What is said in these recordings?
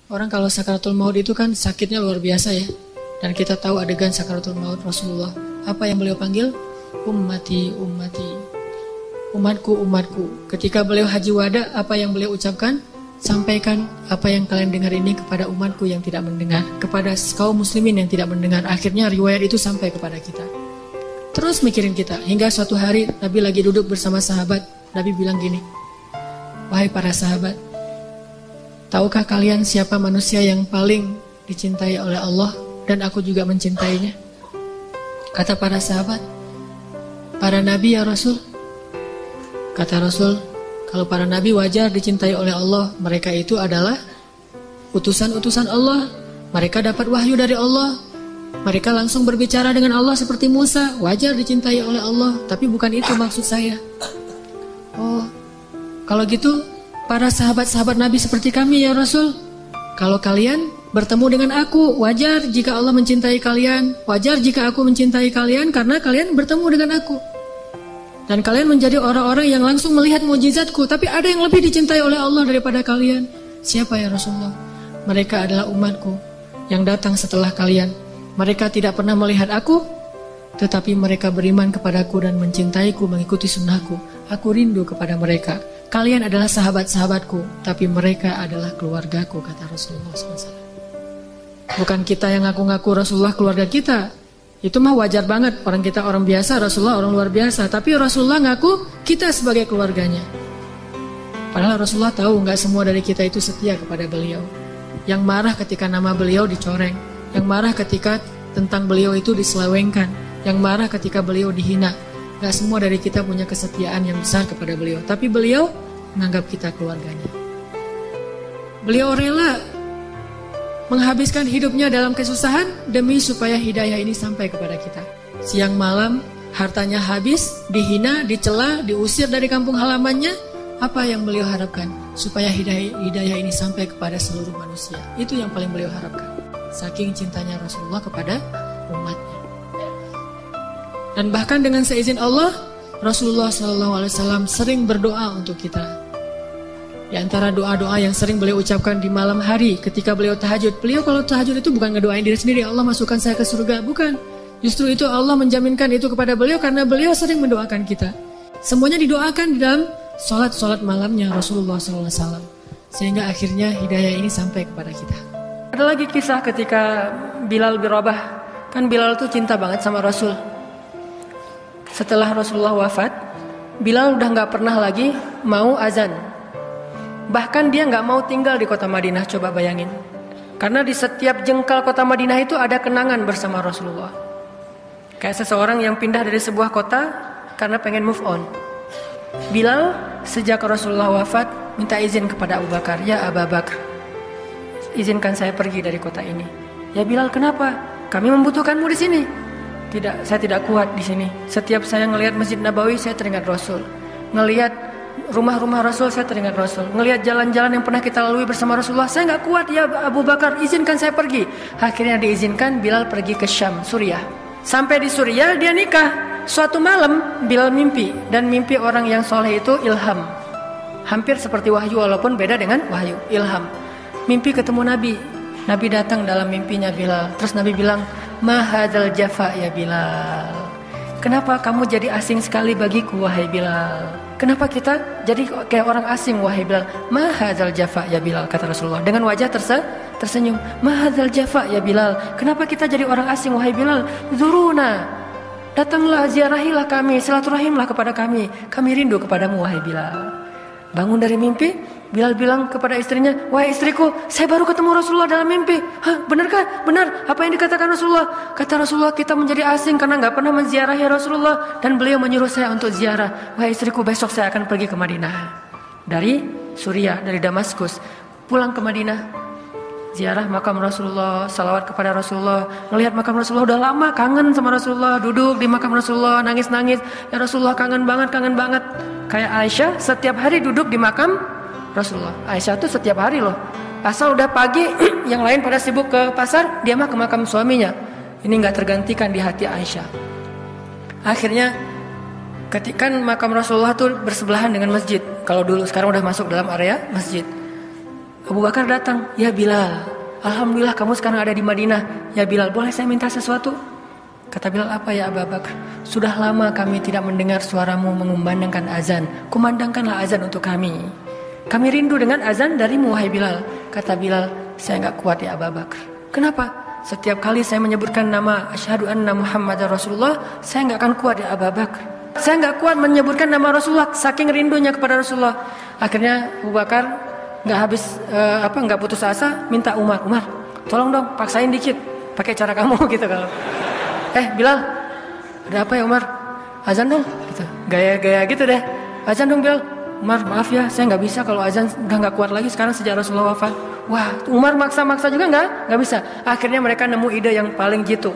Orang kalau sakaratul maut itu kan sakitnya luar biasa ya. Dan kita tahu adegan sakaratul maut Rasulullah. Apa yang beliau panggil? Ummati, ummati. Umatku, umatku. Ketika beliau haji wada, apa yang beliau ucapkan? Sampaikan apa yang kalian dengar ini kepada umatku yang tidak mendengar. Kepada kaum muslimin yang tidak mendengar. Akhirnya riwayat itu sampai kepada kita. Terus mikirin kita. Hingga suatu hari Nabi lagi duduk bersama sahabat. Nabi bilang gini, wahai para sahabat, tahukah kalian siapa manusia yang paling dicintai oleh Allah dan aku juga mencintainya? Kata para sahabat, para nabi ya Rasul. Kata Rasul, kalau para nabi wajar dicintai oleh Allah, mereka itu adalah utusan-utusan Allah. Mereka dapat wahyu dari Allah. Mereka langsung berbicara dengan Allah seperti Musa, wajar dicintai oleh Allah. Tapi bukan itu maksud saya. Oh, kalau gitu para sahabat-sahabat Nabi seperti kami ya Rasul. Kalau kalian bertemu dengan aku, wajar jika Allah mencintai kalian. Wajar jika aku mencintai kalian karena kalian bertemu dengan aku. Dan kalian menjadi orang-orang yang langsung melihat mukjizatku. Tapi ada yang lebih dicintai oleh Allah daripada kalian. Siapa ya Rasulullah? Mereka adalah umatku yang datang setelah kalian. Mereka tidak pernah melihat aku, tetapi mereka beriman kepadaku dan mencintaiku, mengikuti sunnahku. Aku rindu kepada mereka. Kalian adalah sahabat-sahabatku, tapi mereka adalah keluargaku, kata Rasulullah SAW. Bukan kita yang ngaku-ngaku Rasulullah keluarga kita. Itu mah wajar banget. Orang kita orang biasa, Rasulullah orang luar biasa. Tapi Rasulullah ngaku kita sebagai keluarganya. Padahal Rasulullah tahu nggak semua dari kita itu setia kepada beliau. Yang marah ketika nama beliau dicoreng. Yang marah ketika tentang beliau itu diselewengkan. Yang marah ketika beliau dihina. Gak semua dari kita punya kesetiaan yang besar kepada beliau. Tapi beliau menganggap kita keluarganya. Beliau rela menghabiskan hidupnya dalam kesusahan demi supaya hidayah ini sampai kepada kita. Siang malam hartanya habis, dihina, dicela, diusir dari kampung halamannya. Apa yang beliau harapkan? Supaya hidayah ini sampai kepada seluruh manusia. Itu yang paling beliau harapkan. Saking cintanya Rasulullah kepada umatnya. Dan bahkan dengan seizin Allah, Rasulullah SAW sering berdoa untuk kita. Di antara doa-doa yang sering beliau ucapkan di malam hari ketika beliau tahajud. Beliau kalau tahajud itu bukan ngedoain diri sendiri, Allah masukkan saya ke surga. Bukan. Justru itu Allah menjaminkan itu kepada beliau karena beliau sering mendoakan kita. Semuanya didoakan di dalam sholat malamnya Rasulullah SAW. Sehingga akhirnya hidayah ini sampai kepada kita. Ada lagi kisah ketika Bilal bin Rabah. Kan Bilal tuh cinta banget sama Rasul. Setelah Rasulullah wafat, Bilal udah gak pernah lagi mau azan. Bahkan dia gak mau tinggal di kota Madinah, coba bayangin. Karena di setiap jengkal kota Madinah itu ada kenangan bersama Rasulullah. Kayak seseorang yang pindah dari sebuah kota karena pengen move on. Bilal sejak Rasulullah wafat minta izin kepada Abu Bakar. Ya Abu Bakar, izinkan saya pergi dari kota ini. Ya Bilal, kenapa? Kami membutuhkanmu di sini. Tidak, saya tidak kuat di sini. Setiap saya ngelihat Masjid Nabawi, saya teringat Rasul. Ngelihat rumah-rumah Rasul, saya teringat Rasul. Ngelihat jalan-jalan yang pernah kita lalui bersama Rasulullah, saya nggak kuat ya Abu Bakar, izinkan saya pergi. Akhirnya diizinkan, Bilal pergi ke Syam, Suriah. Sampai di Suriah dia nikah. Suatu malam Bilal mimpi, dan mimpi orang yang soleh itu ilham. Hampir seperti wahyu walaupun beda dengan wahyu, ilham. Mimpi ketemu Nabi. Nabi datang dalam mimpinya Bilal. Terus Nabi bilang, ma hadzal jafa ya Bilal. Kenapa kamu jadi asing sekali bagiku wahai Bilal? Kenapa kita jadi kayak orang asing wahai Bilal? Ma hadzal jafa ya Bilal, kata Rasulullah dengan wajah tersenyum. Ma hadzal jafa ya Bilal. Kenapa kita jadi orang asing wahai Bilal? Zuruna. Datanglah, ziarahilah kami, silaturahimlah kepada kami. Kami rindu kepadamu wahai Bilal. Bangun dari mimpi, Bilal bilang kepada istrinya, wahai istriku, saya baru ketemu Rasulullah dalam mimpi. Hah, benarkah? Benar, apa yang dikatakan Rasulullah? Kata Rasulullah, kita menjadi asing karena gak pernah menziarahi Rasulullah. Dan beliau menyuruh saya untuk ziarah. Wahai istriku, besok saya akan pergi ke Madinah. Dari Suriah, dari Damaskus, pulang ke Madinah. Ziarah makam Rasulullah, salawat kepada Rasulullah. Ngelihat makam Rasulullah udah lama, kangen sama Rasulullah. Duduk di makam Rasulullah, nangis-nangis. Ya Rasulullah, kangen banget, kangen banget. Kayak Aisyah setiap hari duduk di makam Rasulullah. Aisyah tuh setiap hari loh. Asal udah pagi, yang lain pada sibuk ke pasar, dia mah ke makam suaminya. Ini gak tergantikan di hati Aisyah. Akhirnya ketika makam Rasulullah tuh bersebelahan dengan masjid. Kalau dulu, sekarang udah masuk dalam area masjid. Abu Bakar datang, ya Bilal, alhamdulillah kamu sekarang ada di Madinah. Ya Bilal, boleh saya minta sesuatu? Kata Bilal, apa ya Abu Bakar? Sudah lama kami tidak mendengar suaramu mengumandangkan azan. Kumandangkanlah azan untuk kami. Kami rindu dengan azan darimu, wahai Bilal. Kata Bilal, saya gak kuat ya Abu Bakar. Kenapa? Setiap kali saya menyebutkan nama asyhadu anna Muhammadar Rasulullah, saya gak akan kuat ya Abu Bakar. Saya gak kuat menyebutkan nama Rasulullah, saking rindunya kepada Rasulullah. Akhirnya Abu Bakar nggak putus asa, minta Umar, tolong dong paksain dikit, pakai cara kamu gitu kalau. Bilal, ada apa ya Umar? Azan dong, gitu. Gaya gitu deh. Azan dong Bilal. Umar, maaf ya, saya nggak bisa kalau azan nggak kuat lagi sekarang sejak Rasulullah wafat. Wah, Umar maksa juga nggak bisa. Akhirnya mereka nemu ide yang paling jitu.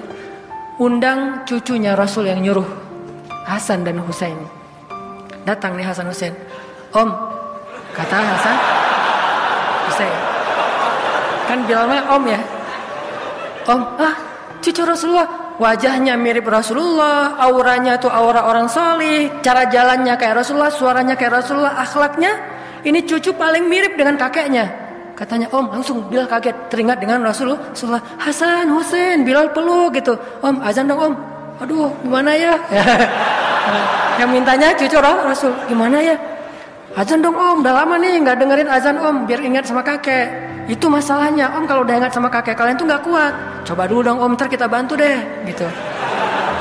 Undang cucunya Rasul yang nyuruh, Hasan dan Husain. Datang nih Hasan Husain. Om, kata Hasan, Husain. Kan bilangnya om ya. Om, cucu Rasulullah. Wajahnya mirip Rasulullah, auranya tuh aura orang salih, cara jalannya kayak Rasulullah, suaranya kayak Rasulullah, akhlaknya ini cucu paling mirip dengan kakeknya. Katanya om, langsung Bilal kaget teringat dengan Rasulullah. Hasan, Husain, Bilal peluk gitu. Om, azan dong om. Aduh, gimana ya? Yang mintanya cucu Rasul, gimana ya? Azan dong om, udah lama nih nggak dengerin azan om, biar ingat sama kakek. Itu masalahnya om, kalau udah ingat sama kakek kalian tuh nggak kuat. Coba dulu dong om, ntar kita bantu deh, gitu.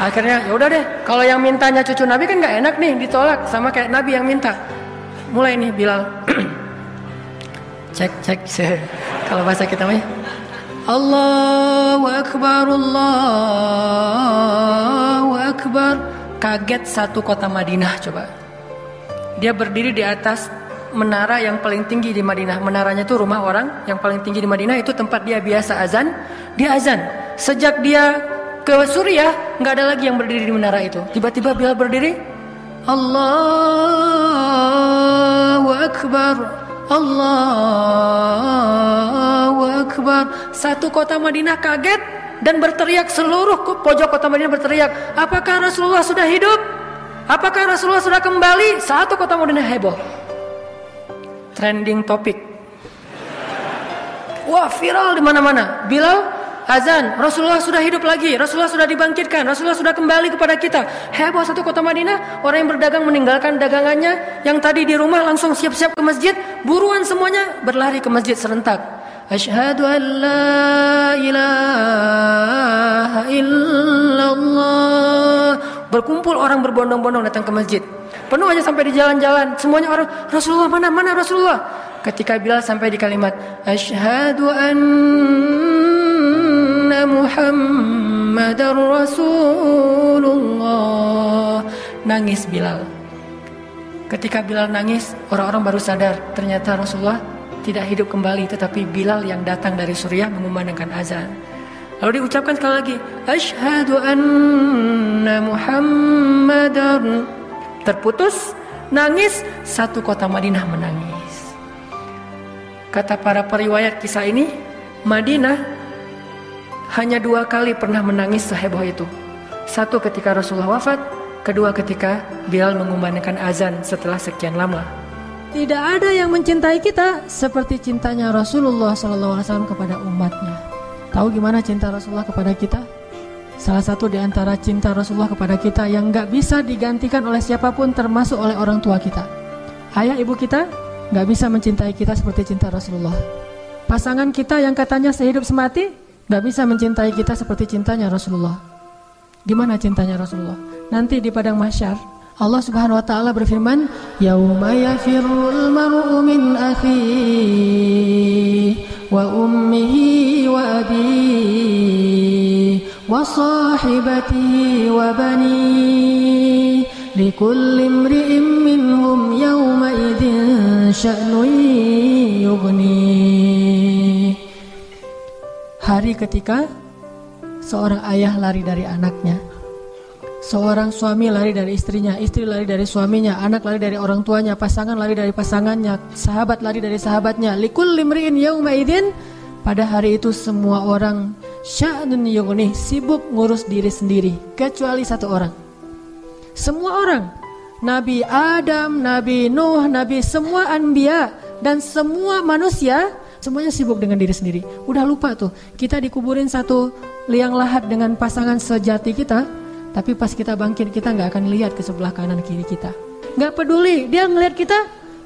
Akhirnya ya udah deh, kalau yang mintanya cucu Nabi kan nggak enak nih ditolak sama kayak Nabi yang minta. Mulai nih Bilal, cek, kalau bahasa kita mah. Allahu Akbar, Allahu Akbar. Kaget satu kota Madinah coba. Dia berdiri di atas menara yang paling tinggi di Madinah. Menaranya itu rumah orang yang paling tinggi di Madinah, itu tempat dia biasa azan. Dia azan. Sejak dia ke Suriah, nggak ada lagi yang berdiri di menara itu. Tiba-tiba Bilal berdiri, Allahu Akbar, Allahu Akbar. Satu kota Madinah kaget dan berteriak, seluruh pojok kota Madinah berteriak, apakah Rasulullah sudah hidup? Apakah Rasulullah sudah kembali? Satu kota Madinah heboh. Trending topik. Wah, viral di mana-mana. Bilal azan, Rasulullah sudah hidup lagi, Rasulullah sudah dibangkitkan, Rasulullah sudah kembali kepada kita. Heboh satu kota Madinah. Orang yang berdagang meninggalkan dagangannya, yang tadi di rumah langsung siap-siap ke masjid. Buruan semuanya berlari ke masjid serentak. Asyhadu an la ilaha illallah. Berkumpul orang berbondong-bondong datang ke masjid. Penuh aja sampai di jalan-jalan. Semuanya orang, Rasulullah mana Rasulullah. Ketika Bilal sampai di kalimat asyhadu anna Muhammadar Rasulullah, nangis Bilal. Ketika Bilal nangis, orang-orang baru sadar ternyata Rasulullah tidak hidup kembali, tetapi Bilal yang datang dari Suriah mengumandangkan azan. Lalu diucapkan sekali lagi, asyhadu anna Muhammadar. Terputus, nangis, satu kota Madinah menangis. Kata para periwayat kisah ini, Madinah hanya 2 kali pernah menangis seheboh itu. Satu ketika Rasulullah wafat, kedua ketika Bilal mengumandangkan azan setelah sekian lama. Tidak ada yang mencintai kita seperti cintanya Rasulullah SAW kepada umatnya. Tahu gimana cinta Rasulullah kepada kita? Salah satu di antara cinta Rasulullah kepada kita yang gak bisa digantikan oleh siapapun, termasuk oleh orang tua kita. Ayah ibu kita gak bisa mencintai kita seperti cinta Rasulullah. Pasangan kita yang katanya sehidup semati gak bisa mencintai kita seperti cintanya Rasulullah. Di mana cintanya Rasulullah? Nanti di padang mahsyar Allah Subhanahu wa taala berfirman, "Yauma yafirrul mar'u min akhihi wa ummihi wa abihi wa sahibatihi wa banihi likulli imri'in minhum yawma idzin sya'nun yughni." Hari ketika seorang ayah lari dari anaknya, seorang suami lari dari istrinya, istri lari dari suaminya, anak lari dari orang tuanya, pasangan lari dari pasangannya, sahabat lari dari sahabatnya. Likulli imri'in yauma idzin, pada hari itu semua orang sya'nun yughni, sibuk ngurus diri sendiri, kecuali satu orang. Semua orang, Nabi Adam, Nabi Nuh, Nabi semua anbiya dan semua manusia Semuanya sibuk dengan diri sendiri. Udah lupa tuh, kita dikuburin satu liang lahat dengan pasangan sejati kita, tapi pas kita bangkit kita gak akan lihat ke sebelah kanan kiri kita. Gak peduli, dia ngelihat kita,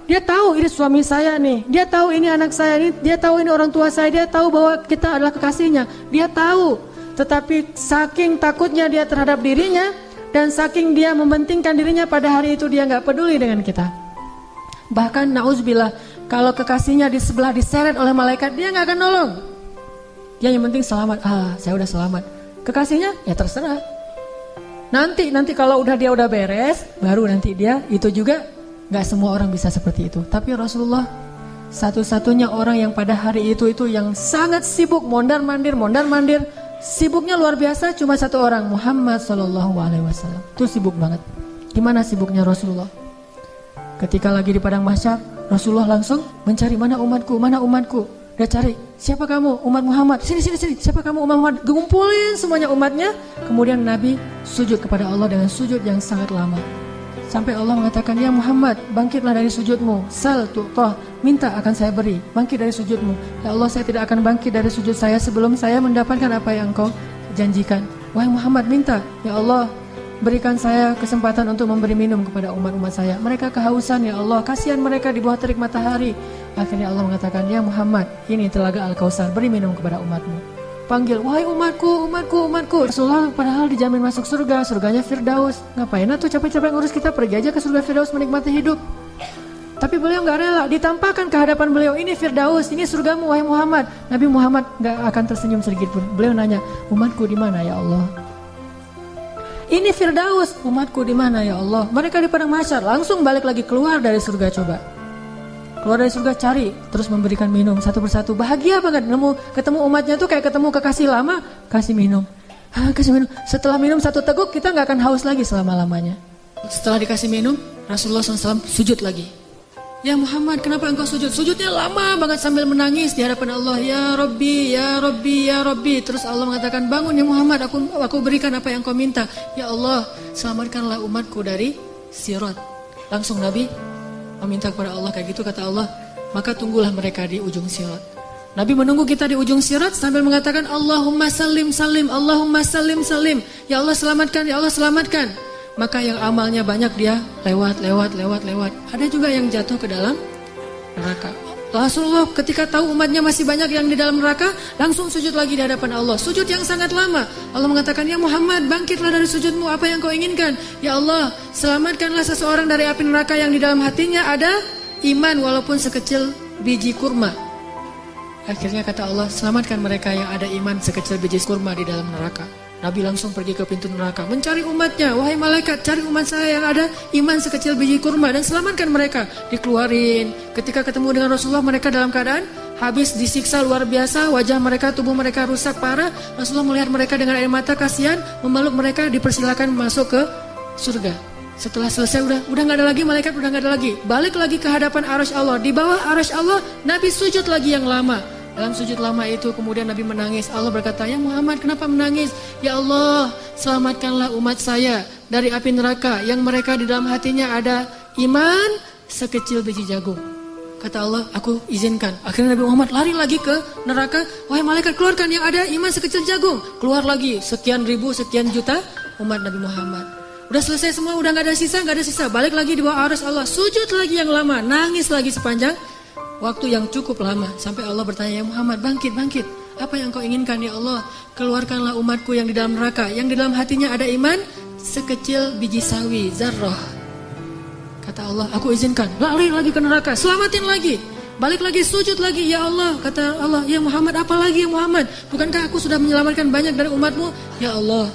dia tahu ini suami saya nih, dia tahu ini anak saya nih, dia tahu ini orang tua saya, dia tahu bahwa kita adalah kekasihnya, dia tahu. Tetapi saking takutnya dia terhadap dirinya, dan saking dia mementingkan dirinya, pada hari itu dia gak peduli dengan kita. Bahkan na'udzubillah, kalau kekasihnya di sebelah diseret oleh malaikat, dia gak akan nolong. Dia yang penting selamat, saya udah selamat. Kekasihnya ya terserah. Nanti kalau dia udah beres, baru nanti dia itu juga. Gak semua orang bisa seperti itu. Tapi Rasulullah satu-satunya orang yang pada hari itu yang sangat sibuk mondar-mandir. Sibuknya luar biasa, cuma satu orang, Muhammad SAW. Itu sibuk banget. Gimana sibuknya Rasulullah? Ketika lagi di padang mahsyar, Rasulullah langsung mencari mana umatku. Dia cari, siapa kamu? Umat Muhammad. Sini. Siapa kamu? Umat Muhammad. Kumpulin semuanya umatnya. Kemudian Nabi sujud kepada Allah dengan sujud yang sangat lama. Sampai Allah mengatakan, ya Muhammad, bangkitlah dari sujudmu. Sal tu'tah, minta akan saya beri. Bangkit dari sujudmu. Ya Allah, saya tidak akan bangkit dari sujud saya sebelum saya mendapatkan apa yang engkau janjikan. Wahai Muhammad, minta. Ya Allah, berikan saya kesempatan untuk memberi minum kepada umat-umat saya. Mereka kehausan, ya Allah. Kasihan mereka di bawah terik matahari. Akhirnya Allah mengatakan, ya Muhammad, ini telaga Al-Kautsar, beri minum kepada umatmu. Panggil, wahai umatku. Rasulullah padahal dijamin masuk surga, surganya Firdaus. Ngapain tuh capek-capek ngurus, kita pergi aja ke surga Firdaus menikmati hidup. Tapi beliau gak rela, ditampakkan ke hadapan beliau, ini Firdaus, ini surgamu wahai Muhammad. Nabi Muhammad gak akan tersenyum sedikit pun. Beliau nanya, umatku di mana ya Allah? Ini Firdaus, umatku di mana ya Allah? Mereka di padang mahsyar, langsung balik lagi keluar dari surga. Coba keluar dari surga, cari, terus memberikan minum satu persatu. Bahagia banget ketemu umatnya tuh kayak ketemu kekasih lama. Kasih minum. Setelah minum satu teguk, kita gak akan haus lagi selama-lamanya. Setelah dikasih minum, Rasulullah SAW sujud lagi. Ya Muhammad, kenapa engkau sujud? Sujudnya lama banget sambil menangis di hadapan Allah. Ya Rabbi. Terus Allah mengatakan, bangun ya Muhammad, aku berikan apa yang kau minta. Ya Allah, selamatkanlah umatku dari Sirat. Langsung Nabi meminta kepada Allah kayak gitu, kata Allah, maka tunggulah mereka di ujung sirat. Nabi menunggu kita di ujung sirat sambil mengatakan, Allahumma salim, Allahumma salim. Ya Allah selamatkan. Maka yang amalnya banyak dia lewat. Ada juga yang jatuh ke dalam neraka. Rasulullah ketika tahu umatnya masih banyak yang di dalam neraka, langsung sujud lagi di hadapan Allah. Sujud yang sangat lama. Allah mengatakan, ya Muhammad, bangkitlah dari sujudmu, apa yang kau inginkan? Ya Allah, selamatkanlah seseorang dari api neraka yang di dalam hatinya ada iman walaupun sekecil biji kurma. Akhirnya kata Allah, selamatkan mereka yang ada iman sekecil biji kurma di dalam neraka. Nabi langsung pergi ke pintu neraka, mencari umatnya. Wahai malaikat, cari umat saya yang ada iman sekecil biji kurma dan selamatkan mereka. Dikeluarin. Ketika ketemu dengan Rasulullah, mereka dalam keadaan habis disiksa luar biasa. Wajah mereka, tubuh mereka rusak parah. Rasulullah melihat mereka dengan air mata, kasihan, memeluk mereka, dipersilakan masuk ke surga. Setelah selesai, udah gak ada lagi malaikat, udah gak ada lagi. Balik lagi ke hadapan arasy Allah. Di bawah arasy Allah, Nabi sujud lagi yang lama. Dalam sujud lama itu kemudian Nabi menangis. Allah berkata, ya Muhammad, kenapa menangis? Ya Allah, selamatkanlah umat saya dari api neraka yang mereka di dalam hatinya ada iman sekecil biji jagung. Kata Allah, aku izinkan. Akhirnya Nabi Muhammad lari lagi ke neraka. Wahai malaikat, keluarkan yang ada iman sekecil jagung. Keluar lagi sekian ribu, sekian juta umat Nabi Muhammad. Udah selesai semua, udah gak ada sisa. Balik lagi di bawah arasy Allah. Sujud lagi yang lama, nangis lagi sepanjang waktu yang cukup lama. Sampai Allah bertanya, ya Muhammad, bangkit. Apa yang kau inginkan ya Allah? Keluarkanlah umatku yang di dalam neraka, yang di dalam hatinya ada iman sekecil biji sawi, zarrah. Kata Allah, aku izinkan. Lari lagi ke neraka, selamatin lagi. Balik lagi, sujud lagi, ya Allah. Kata Allah, ya Muhammad, apa lagi ya Muhammad? Bukankah aku sudah menyelamatkan banyak dari umatmu? Ya Allah,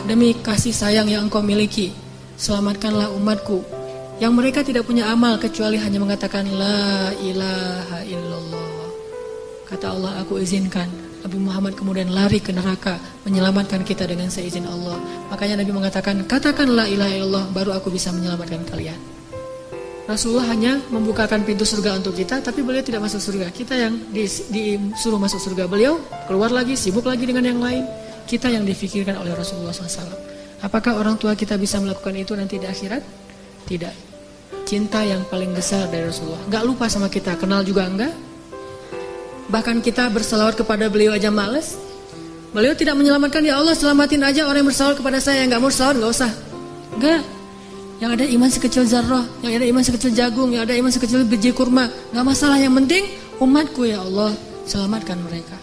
demi kasih sayang yang engkau miliki, selamatkanlah umatku yang mereka tidak punya amal kecuali hanya mengatakan la ilaha illallah. Kata Allah, aku izinkan. Nabi Muhammad kemudian lari ke neraka, menyelamatkan kita dengan seizin Allah. Makanya Nabi mengatakan, katakan la ilaha illallah, baru aku bisa menyelamatkan kalian. Rasulullah hanya membukakan pintu surga untuk kita, tapi beliau tidak masuk surga. Kita yang disuruh masuk surga, beliau keluar lagi, sibuk lagi dengan yang lain. Kita yang difikirkan oleh Rasulullah SAW. Apakah orang tua kita bisa melakukan itu nanti di akhirat? Tidak. Cinta yang paling besar dari Rasulullah, gak lupa sama kita, kenal juga enggak, Bahkan kita berselawat kepada beliau aja males. Beliau tidak menyelamatkan, ya Allah selamatin aja orang yang berselawat kepada saya. Yang gak mau selawat gak usah. Enggak. Yang ada iman sekecil zarrah, yang ada iman sekecil jagung, yang ada iman sekecil biji kurma, gak masalah. Yang penting umatku ya Allah, selamatkan mereka.